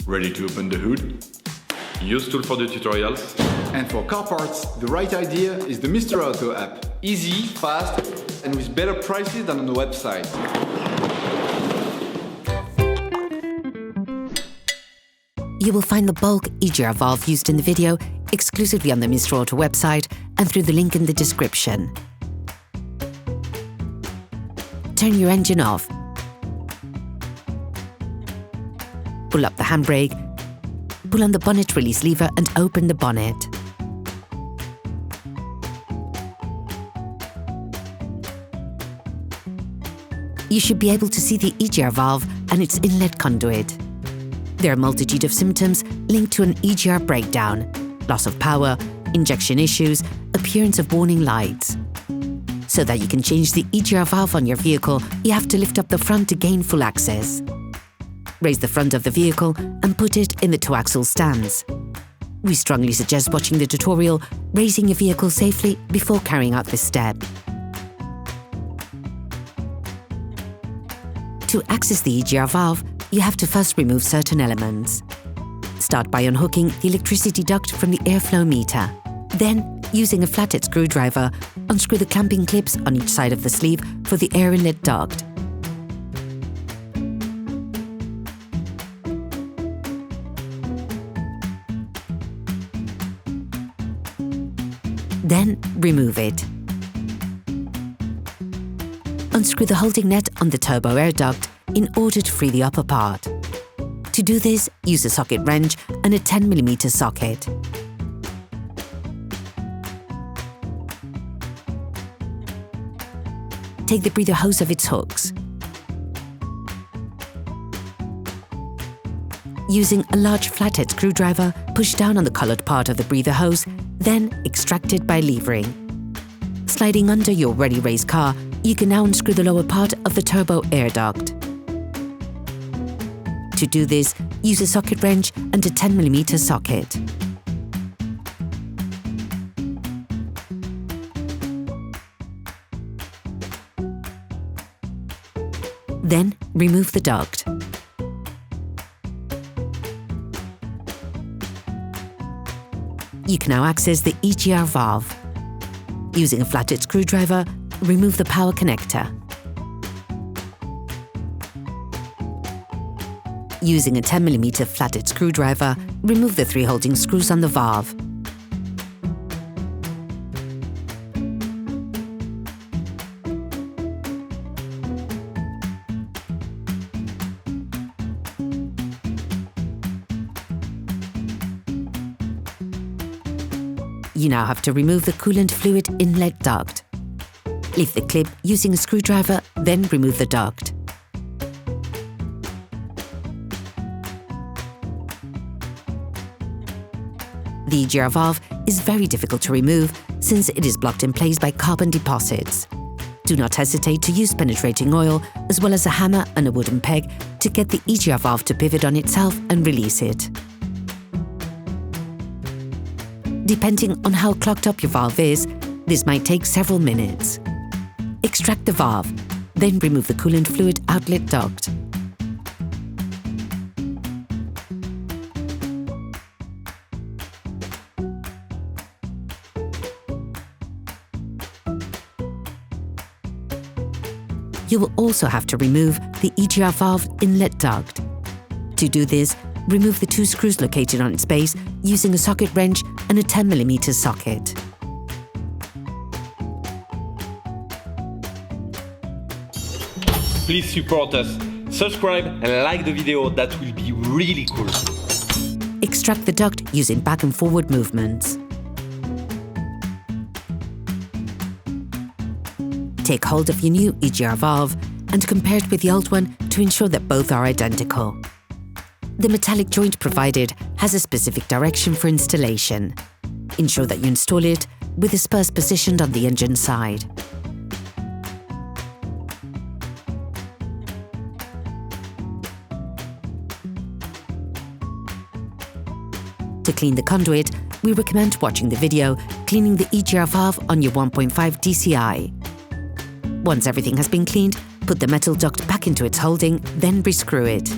Ready to open the hood? UseTool for the tutorials. And for car parts, the right idea is the Mr. Auto app. Easy, fast, and with better prices than on the website. You will find the bulk EGR valve used in the video exclusively on the Mr. Auto website and through the link in the description. Turn your engine off. Pull up the handbrake, pull on the bonnet release lever and open the bonnet. You should be able to see the EGR valve and its inlet conduit. There are a multitude of symptoms linked to an EGR breakdown: loss of power, injection issues, appearance of warning lights. So that you can change the EGR valve on your vehicle, you have to lift up the front to gain full access. Raise the front of the vehicle and put it in the two-axle stance. We strongly suggest watching the tutorial, raising your vehicle safely before carrying out this step. To access the EGR valve, you have to first remove certain elements. Start by unhooking the electricity duct from the airflow meter. Then, using a flathead screwdriver, unscrew the clamping clips on each side of the sleeve for the air inlet duct. Then, remove it. Unscrew the holding net on the turbo air duct in order to free the upper part. To do this, use a socket wrench and a 10mm socket. Take the breather hose of its hooks. Using a large flathead screwdriver, push down on the coloured part of the breather hose, then extract it by levering. Sliding under your already raised car, you can now unscrew the lower part of the turbo air duct. To do this, use a socket wrench and a 10mm socket. Then, remove the duct. You can now access the EGR valve. Using a flathead screwdriver, remove the power connector. Using a 10mm flathead screwdriver, remove the 3 holding screws on the valve. You now have to remove the coolant fluid inlet duct. Lift the clip using a screwdriver, then remove the duct. The EGR valve is very difficult to remove since it is blocked in place by carbon deposits. Do not hesitate to use penetrating oil as well as a hammer and a wooden peg to get the EGR valve to pivot on itself and release it. Depending on how clogged up your valve is, this might take several minutes. Extract the valve, then remove the coolant fluid outlet duct. You will also have to remove the EGR valve inlet duct. To do this, remove the 2 screws located on its base using a socket wrench and a 10mm socket. Please support us, subscribe and like the video, that will be really cool. Extract the duct using back and forward movements. Take hold of your new EGR valve and compare it with the old one to ensure that both are identical. The metallic joint provided has a specific direction for installation. Ensure that you install it with the spurs positioned on the engine side. To clean the conduit, we recommend watching the video cleaning the EGR valve on your 1.5 dCi. Once everything has been cleaned, put the metal duct back into its holding, then rescrew it.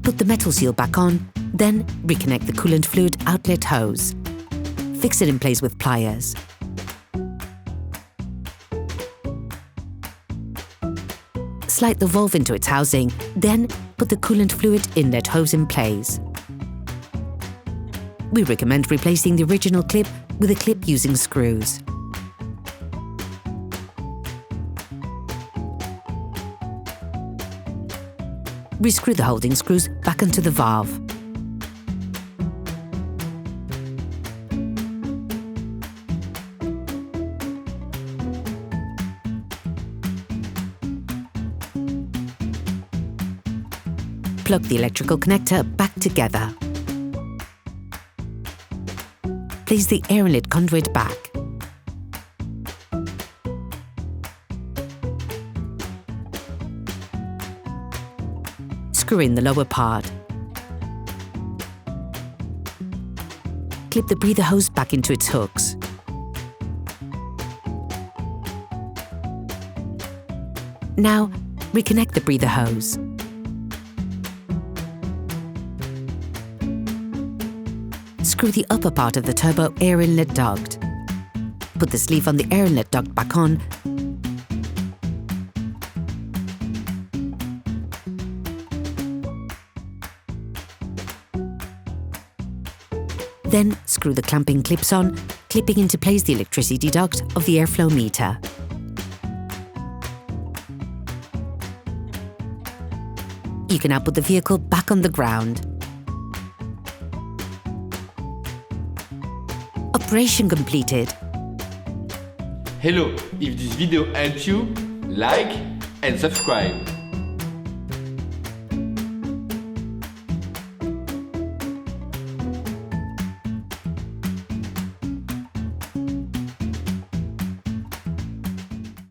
Put the metal seal back on, then reconnect the coolant fluid outlet hose. Fix it in place with pliers. Slide the valve into its housing, then put the coolant fluid inlet hose in place. We recommend replacing the original clip with a clip using screws. Rescrew the holding screws back onto the valve. Plug the electrical connector back together. Place the air inlet conduit back. Screw in the lower part. Clip the breather hose back into its hooks. Now, reconnect the breather hose. Screw the upper part of the turbo air inlet duct. Put the sleeve on the air inlet duct back on. Then screw the clamping clips on, clipping into place the electricity duct of the airflow meter. You can now put the vehicle back on the ground. Operation completed. Hello, if this video helped you, like and subscribe.